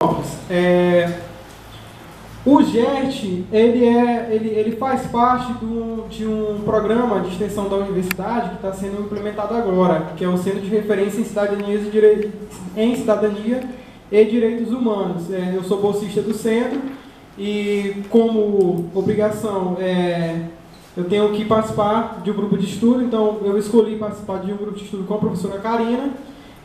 O GERT, ele faz parte de um programa de extensão da universidade que está sendo implementado agora, que é o Centro de Referência em Cidadania e Direitos Humanos. Eu sou bolsista do centro e, como obrigação, eu tenho que participar de um grupo de estudo, então eu escolhi participar de um grupo de estudo com a professora Karina,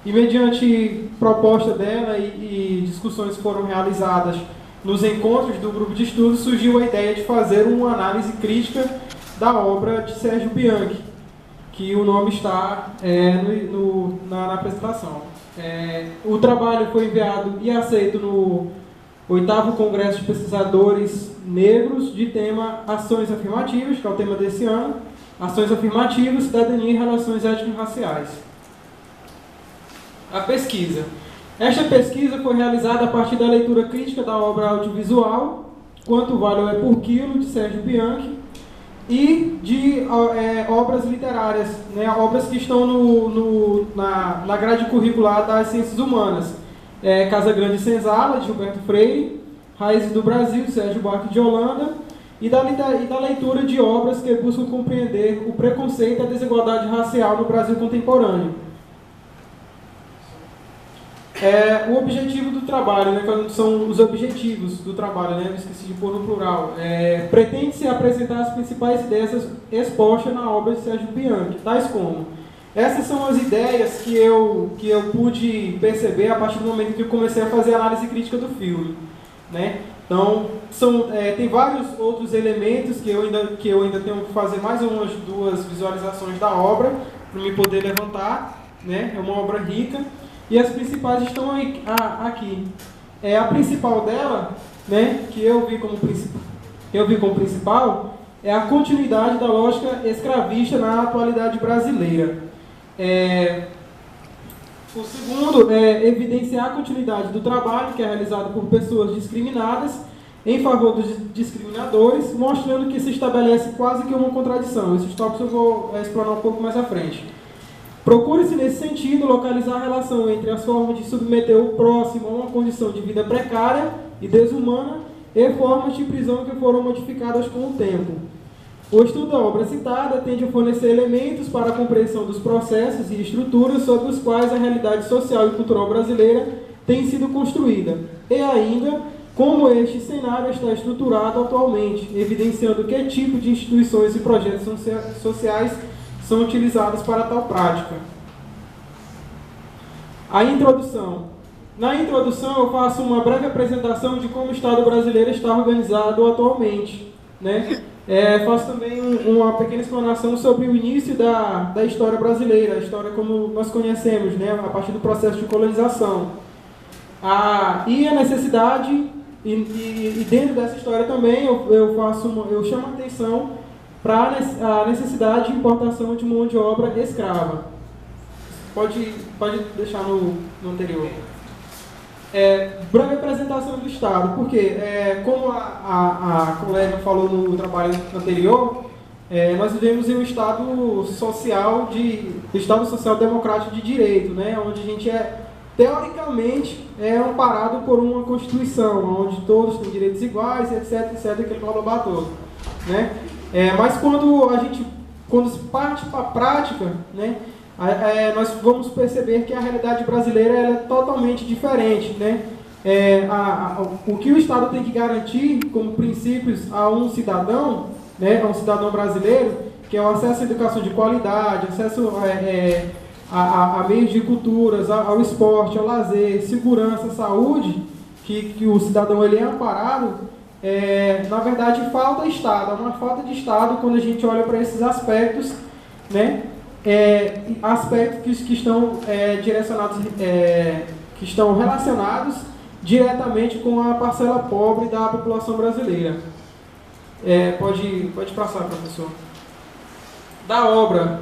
e mediante proposta dela e discussões que foram realizadas nos encontros do grupo de estudo, surgiu a ideia de fazer uma análise crítica da obra de Sérgio Bianchi, que o nome está na apresentação. O trabalho foi enviado e aceito no 8º Congresso de Pesquisadores Negros, de tema Ações Afirmativas, que é o tema desse ano, Ações Afirmativas, Cidadania e Relações Étnico-Raciais. A pesquisa. Esta pesquisa foi realizada a partir da leitura crítica da obra audiovisual Quanto Vale é por Quilo, de Sérgio Bianchi, e de obras literárias, obras que estão na grade curricular das Ciências Humanas. Casa Grande e Senzala, de Gilberto Freire, Raízes do Brasil, de Sérgio Buarque de Holanda, e da leitura de obras que buscam compreender o preconceito e a desigualdade racial no Brasil contemporâneo. O objetivo do trabalho, são os objetivos do trabalho, eu esqueci de pôr no plural. Pretende-se apresentar as principais ideias expostas na obra de Sérgio Bianchi, tais como: essas são as ideias que eu pude perceber a partir do momento que eu comecei a fazer a análise crítica do filme. Então, tem vários outros elementos que eu ainda tenho que fazer mais umas 2 visualizações da obra para me poder levantar. É uma obra rica. E as principais estão aqui. A principal dela, que eu vi como principal, é a continuidade da lógica escravista na atualidade brasileira. O segundo é evidenciar a continuidade do trabalho que é realizado por pessoas discriminadas em favor dos discriminadores, mostrando que se estabelece quase que uma contradição. Esses tópicos eu vou explorar um pouco mais à frente. Procure-se, nesse sentido, localizar a relação entre as formas de submeter o próximo a uma condição de vida precária e desumana e formas de prisão que foram modificadas com o tempo. O estudo da obra citada tende a fornecer elementos para a compreensão dos processos e estruturas sobre os quais a realidade social e cultural brasileira tem sido construída, e ainda como este cenário está estruturado atualmente, evidenciando que tipo de instituições e projetos sociais são utilizados para tal prática. A introdução. Na introdução, eu faço uma breve apresentação de como o Estado brasileiro está organizado atualmente. Faço também uma pequena explanação sobre o início da história brasileira, a história como nós conhecemos, a partir do processo de colonização. E a necessidade, e dentro dessa história também, eu chamo a atenção para a necessidade de importação de mão de obra escrava. Pode deixar no anterior. Breve apresentação do Estado, porque, como a colega falou no trabalho anterior, nós vivemos em um Estado social democrático de direito, onde a gente teoricamente amparado por uma Constituição, onde todos têm direitos iguais, etc, aquele blá todo. Mas quando se parte para a prática, nós vamos perceber que a realidade brasileira é totalmente diferente. O que o Estado tem que garantir como princípios a um cidadão brasileiro, que é o acesso à educação de qualidade, acesso a meios de culturas, ao esporte, ao lazer, segurança, saúde, que o cidadão ele é amparado. Na verdade, falta Estado, uma falta de Estado quando a gente olha para esses aspectos, aspectos que estão direcionados, que estão relacionados diretamente com a parcela pobre da população brasileira. Pode passar, professor. Da obra.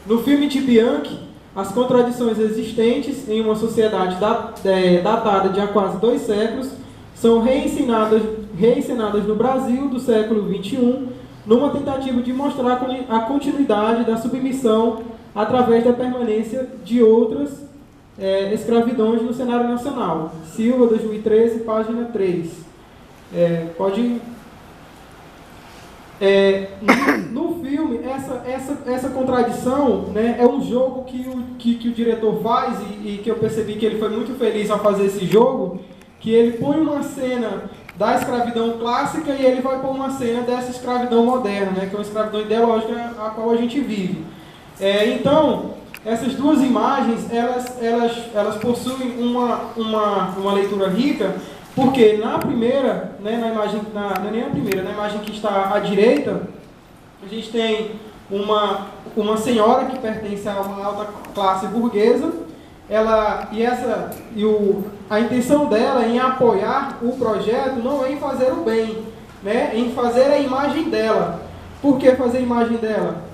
No filme de Bianchi, as contradições existentes em uma sociedade datada de há quase 2 séculos são reensinadas no Brasil do século XXI, numa tentativa de mostrar a continuidade da submissão através da permanência de outras escravidões no cenário nacional. Silva, 2013, página 3. Pode... no filme, essa contradição, né, é um jogo que o diretor faz e que eu percebi que ele foi muito feliz ao fazer esse jogo, que ele põe uma cena da escravidão clássica e ele vai pôr uma cena dessa escravidão moderna, né, que é uma escravidão ideológica a qual a gente vive. Então, essas duas imagens, elas possuem uma leitura rica, porque na primeira, né, na imagem que está à direita, a gente tem uma senhora que pertence a uma alta classe burguesa, a intenção dela em apoiar o projeto não é em fazer o bem, né, em fazer a imagem dela. Por que fazer a imagem dela?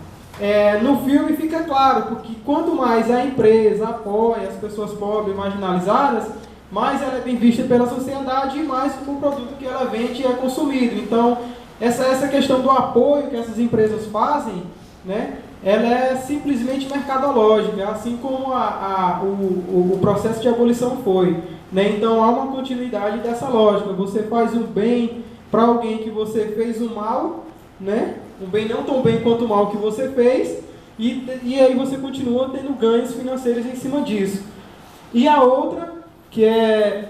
No filme fica claro, porque quanto mais a empresa apoia as pessoas pobres e marginalizadas, mais ela é bem vista pela sociedade e mais o produto que ela vende é consumido. Então, essa questão do apoio que essas empresas fazem, né, ela é simplesmente mercadológica, assim como o processo de abolição foi, né? Então, há uma continuidade dessa lógica. Você faz um bem para alguém que você fez um mal, né? Um bem não tão bem quanto o mal que você fez, e aí você continua tendo ganhos financeiros em cima disso. E a outra, que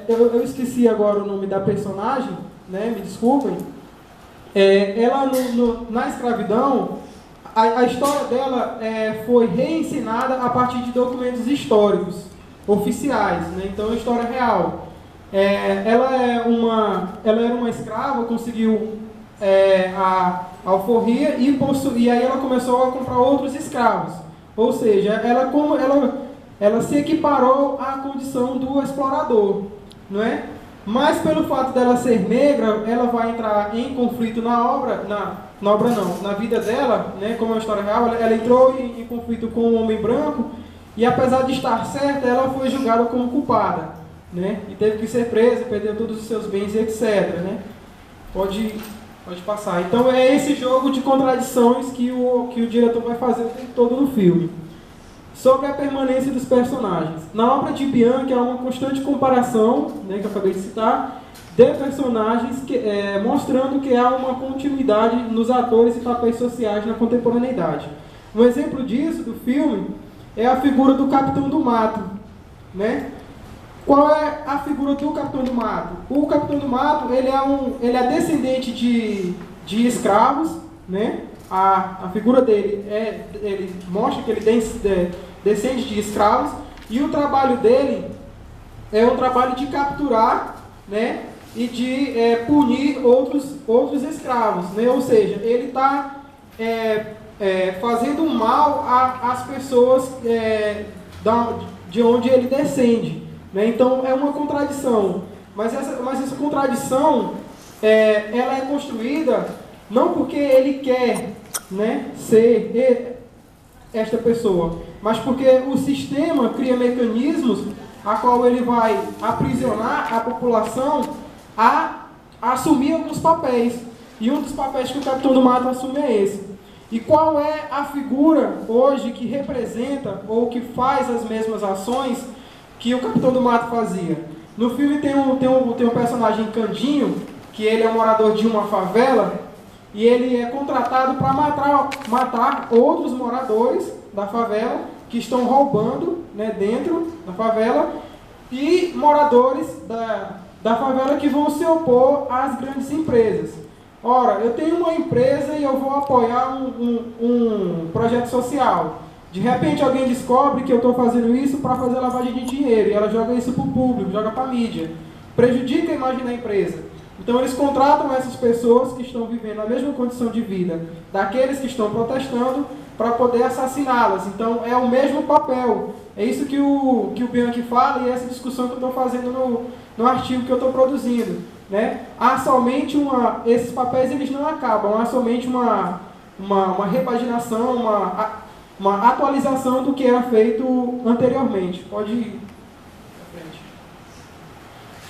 eu esqueci agora o nome da personagem, né, me desculpem, ela na escravidão, a história dela foi reensinada a partir de documentos históricos, oficiais, né, então é uma história real. Ela era uma escrava, conseguiu a alforria e aí ela começou a comprar outros escravos. Ou seja, ela se equiparou à condição do explorador, não é? Mas pelo fato dela ser negra, ela vai entrar em conflito na vida dela, né? Como é uma história real, ela entrou em conflito com um homem branco e apesar de estar certa, ela foi julgada como culpada, né? E teve que ser presa, perdeu todos os seus bens e etc, né? Pode passar. Então é esse jogo de contradições que o diretor vai fazer o tempo todo no filme. Sobre a permanência dos personagens. Na obra de Bianchi há uma constante comparação, né, que eu acabei de citar, de personagens mostrando que há uma continuidade nos atores e papéis sociais na contemporaneidade. Um exemplo disso, do filme, é a figura do Capitão do Mato, né? Qual é a figura do Capitão do Mato? O Capitão do Mato, ele é descendente de escravos, né? A figura dele ele mostra que ele descende de escravos, e o trabalho dele é um trabalho de capturar, né? E de punir outros escravos, né? Ou seja, ele está fazendo mal às pessoas de onde ele descende. Né? Então é uma contradição, mas essa contradição ela é construída não porque ele quer, né, ser esta pessoa, mas porque o sistema cria mecanismos a qual ele vai aprisionar a população a assumir alguns papéis, e um dos papéis que o Capitão do Mato assume é esse. E qual é a figura hoje que representa ou que faz as mesmas ações que o Capitão do Mato fazia? No filme tem um personagem, Candinho, que ele é morador de uma favela, e ele é contratado para matar outros moradores da favela que estão roubando, né, dentro da favela, e moradores da favela que vão se opor às grandes empresas. Ora, eu tenho uma empresa e eu vou apoiar um projeto social. De repente alguém descobre que eu estou fazendo isso para fazer lavagem de dinheiro, e ela joga isso para o público, joga para a mídia. Prejudica a imagem da empresa. Então eles contratam essas pessoas que estão vivendo a mesma condição de vida daqueles que estão protestando para poder assassiná-las. Então é o mesmo papel. É isso que o Bianchi fala, e é essa discussão que eu estou fazendo no artigo que eu estou produzindo. Né? Há somente esses papéis eles não acabam, há somente uma repaginação, uma atualização do que era feito anteriormente. Pode ir para frente.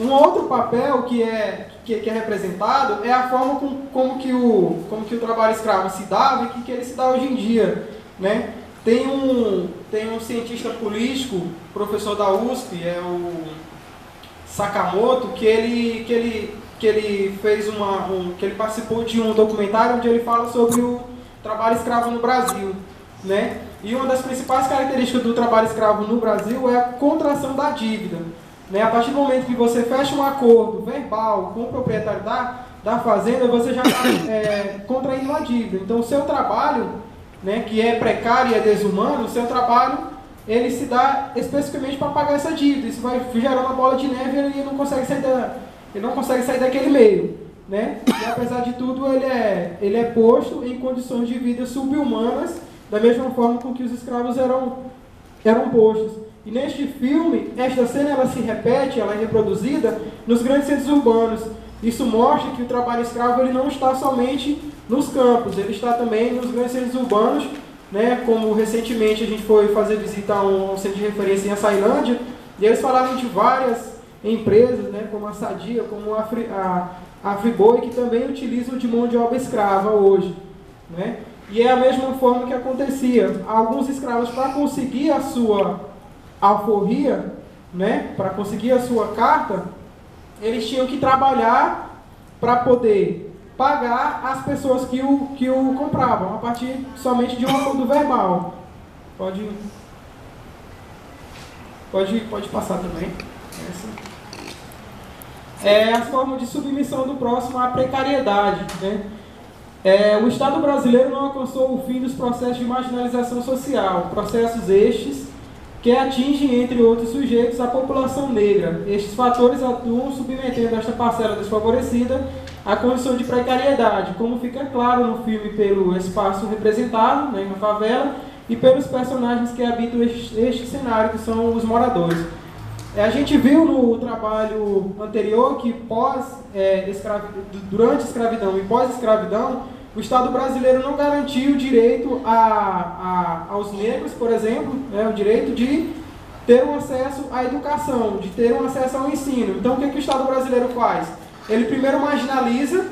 Um outro papel que é representado é a forma como que o trabalho escravo se dava e que ele se dá hoje em dia. Né? Tem tem um cientista político, professor da USP, é o Sakamoto, que ele fez que ele participou de um documentário onde ele fala sobre o trabalho escravo no Brasil, né? E uma das principais características do trabalho escravo no Brasil é a contração da dívida, né? A partir do momento que você fecha um acordo verbal com o proprietário da fazenda, você já está contraindo uma dívida. Então, o seu trabalho, né, que é precário e é desumano, o seu trabalho ele se dá especificamente para pagar essa dívida. Isso vai gerando uma bola de neve e ele não consegue sair daquele meio, né? E apesar de tudo, ele é posto em condições de vida subhumanas, da mesma forma com que os escravos eram postos. E neste filme, esta cena ela se repete, ela é reproduzida nos grandes centros urbanos. Isso mostra que o trabalho escravo ele não está somente nos campos, ele está também nos grandes centros urbanos, né? Como recentemente a gente foi fazer visita a um centro de referência em Açailândia, e eles falaram de várias empresas, né? Como a Sadia, como a Friboi, que também utilizam de mão de obra escrava hoje, né? E é a mesma forma que acontecia. Alguns escravos, para conseguir a sua alforria, né? Para conseguir a sua carta, eles tinham que trabalhar para poder pagar as pessoas que o compravam, a partir somente de um acordo verbal. Pode passar também. As formas de submissão do próximo à precariedade, né? O Estado brasileiro não alcançou o fim dos processos de marginalização social, processos estes que atingem, entre outros sujeitos, a população negra. Estes fatores atuam submetendo esta parcela desfavorecida à condição de precariedade, como fica claro no filme pelo espaço representado, né, na favela, e pelos personagens que habitam este cenário, que são os moradores. A gente viu no trabalho anterior que durante a escravidão e pós-escravidão, o Estado brasileiro não garantiu o direito aos negros, por exemplo, né, o direito de ter um acesso à educação, de ter um acesso ao ensino. Então, o que o Estado brasileiro faz? Ele primeiro marginaliza,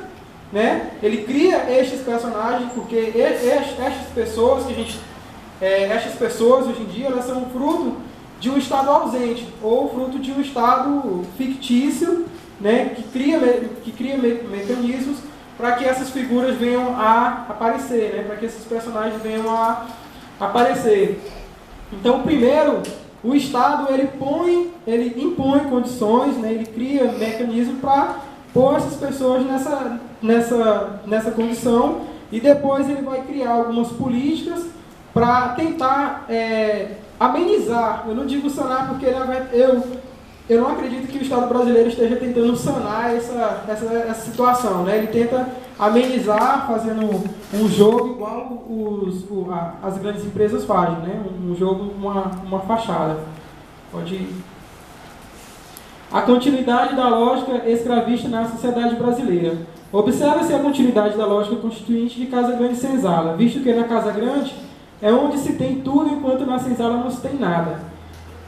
né, ele cria estes personagens, porque estas pessoas hoje em dia, elas são fruto de um Estado ausente, ou fruto de um Estado fictício, né, que cria mecanismos para que essas figuras venham a aparecer, né, para que esses personagens venham a aparecer. Então, primeiro, o Estado ele impõe condições, né, ele cria mecanismos para pôr essas pessoas nessa condição, e depois ele vai criar algumas políticas para tentar amenizar. Eu não digo sanar, porque eu não acredito que o Estado brasileiro esteja tentando sanar essa situação, né? Ele tenta amenizar fazendo um jogo igual as grandes empresas fazem, né? Um jogo, uma fachada. Pode ir. A continuidade da lógica escravista na sociedade brasileira. Observa-se a continuidade da lógica constituinte de Casa Grande e Senzala, visto que na Casa Grande é onde se tem tudo, enquanto na Senzala não se tem nada.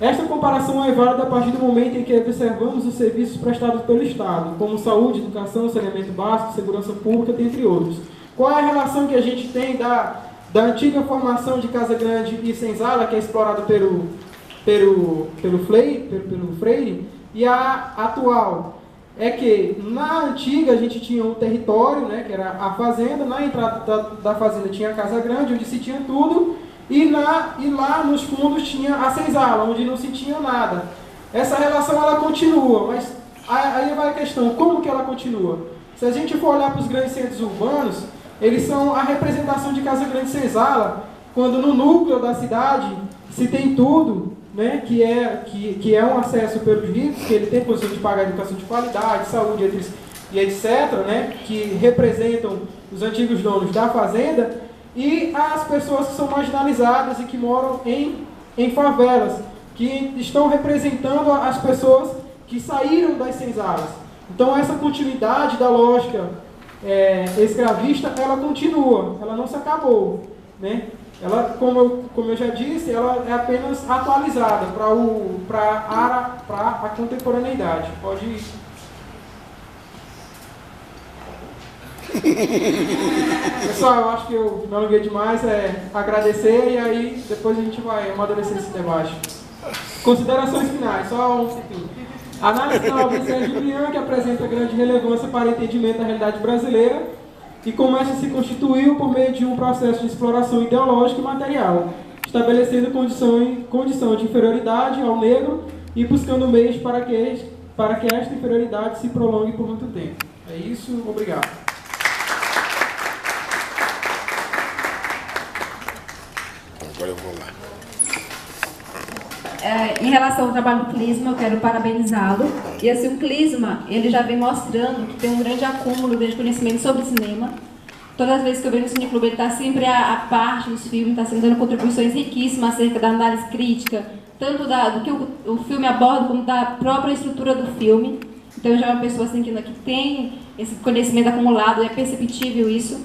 Esta comparação é válida a partir do momento em que observamos os serviços prestados pelo Estado, como saúde, educação, saneamento básico, segurança pública, dentre outros. Qual é a relação que a gente tem da antiga formação de Casa Grande e Senzala, que é explorada pelo Freire, e a atual? É que na antiga a gente tinha um território, né, que era a fazenda, na entrada da fazenda tinha a Casa Grande, onde se tinha tudo, e lá nos fundos tinha a senzala, onde não se tinha nada. Essa relação ela continua, mas aí vai a questão, como que ela continua? Se a gente for olhar para os grandes centros urbanos, eles são a representação de Casa Grande e Senzala, quando no núcleo da cidade se tem tudo, né, que é um acesso pelos ricos, que ele tem condição de pagar educação de qualidade, saúde e etc., né, que representam os antigos donos da fazenda, e as pessoas que são marginalizadas e que moram em favelas, que estão representando as pessoas que saíram das senzalas. Então, essa continuidade da lógica escravista, ela continua, ela não se acabou, né? Ela, como eu já disse, ela é apenas atualizada para a contemporaneidade. Pode ir. Pessoal, eu acho que eu me alonguei demais, agradecer e aí depois a gente vai amadurecer esse debate. Considerações finais, só um tempinho. A análise da obra de Sérgio Briand, que apresenta grande relevância para o entendimento da realidade brasileira e começa a se constituir por meio de um processo de exploração ideológica e material, estabelecendo condição de inferioridade ao negro e buscando meios para que esta inferioridade se prolongue por muito tempo. É isso, obrigado. Agora eu vou lá. Em relação ao trabalho do Clisma, eu quero parabenizá-lo. E assim, o Clisma, ele já vem mostrando que tem um grande acúmulo de conhecimento sobre cinema. Todas as vezes que eu vejo no Cineclube, ele está sempre a parte dos filmes, está sempre dando contribuições riquíssimas acerca da análise crítica, tanto do que o filme aborda, como da própria estrutura do filme. Então, já é uma pessoa assim, que tem esse conhecimento acumulado, é perceptível isso.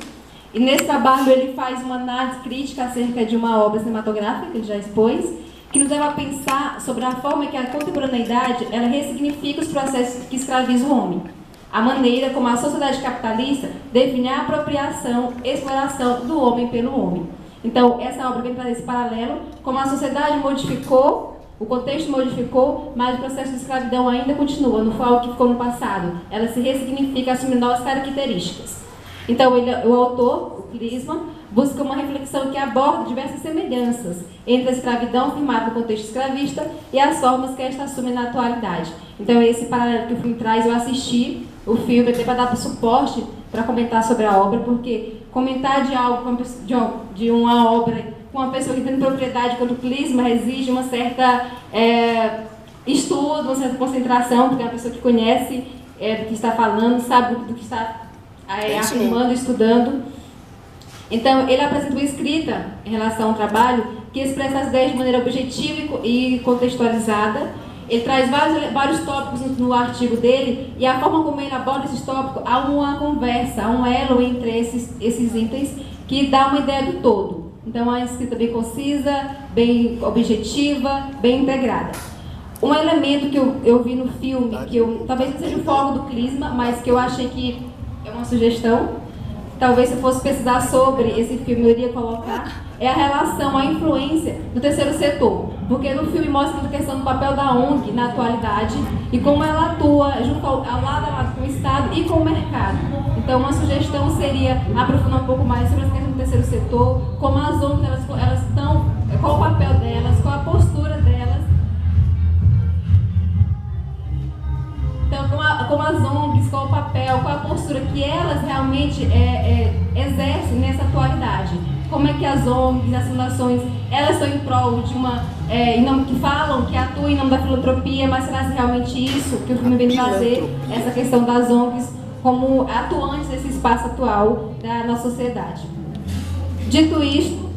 E nesse trabalho, ele faz uma análise crítica acerca de uma obra cinematográfica, que ele já expôs, que nos leva a pensar sobre a forma que a contemporaneidade ela ressignifica os processos que escravizam o homem. A maneira como a sociedade capitalista define a apropriação e exploração do homem pelo homem. Então, essa obra vem trazer esse paralelo, como a sociedade modificou, o contexto modificou, mas o processo de escravidão ainda continua, não foi algo que ficou no passado. Ela se ressignifica, assume novas características. Então, o autor, o Clisma, busca uma reflexão que aborda diversas semelhanças entre a escravidão firmada no contexto escravista e as formas que esta assume na atualidade. Então, esse paralelo que o filme traz, eu assisti o filme até para dar suporte para comentar sobre a obra, porque comentar de algo, de uma obra com uma pessoa que tem propriedade quanto o Clisma exige uma certa estudo, uma certa concentração, porque é uma pessoa que conhece do que está falando, sabe do que está afirmando, estudando. Então, ele apresenta uma escrita em relação ao trabalho que expressa as ideias de maneira objetiva e contextualizada. Ele traz vários tópicos no artigo dele e a forma como ele aborda esses tópicos, há uma conversa, há um elo entre esses itens que dá uma ideia do todo. Então, é uma escrita bem concisa, bem objetiva, bem integrada. Um elemento que eu vi no filme, que talvez não seja o foco do Clisma, mas que eu achei que é uma sugestão, talvez se eu fosse pesquisar sobre esse filme eu iria colocar, é a relação, a influência do terceiro setor. Porque no filme mostra a questão do papel da ONG na atualidade e como ela atua junto ao lado a lado com o Estado e com o mercado. Então, uma sugestão seria aprofundar um pouco mais sobre a questão do terceiro setor, como as ONGs elas estão, qual o papel delas, qual a postura delas. Então, como as ONGs, qual o papel, qual a postura que elas realmente exercem nessa atualidade. Como é que as ONGs, as fundações, elas estão em prol de que falam, que atuam em nome da filantropia, mas será realmente isso que o filme vem trazer, essa questão das ONGs como atuantes desse espaço atual da nossa sociedade. Dito isto,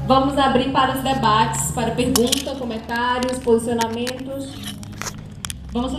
vamos abrir para os debates, para perguntas, comentários, posicionamentos. Vamos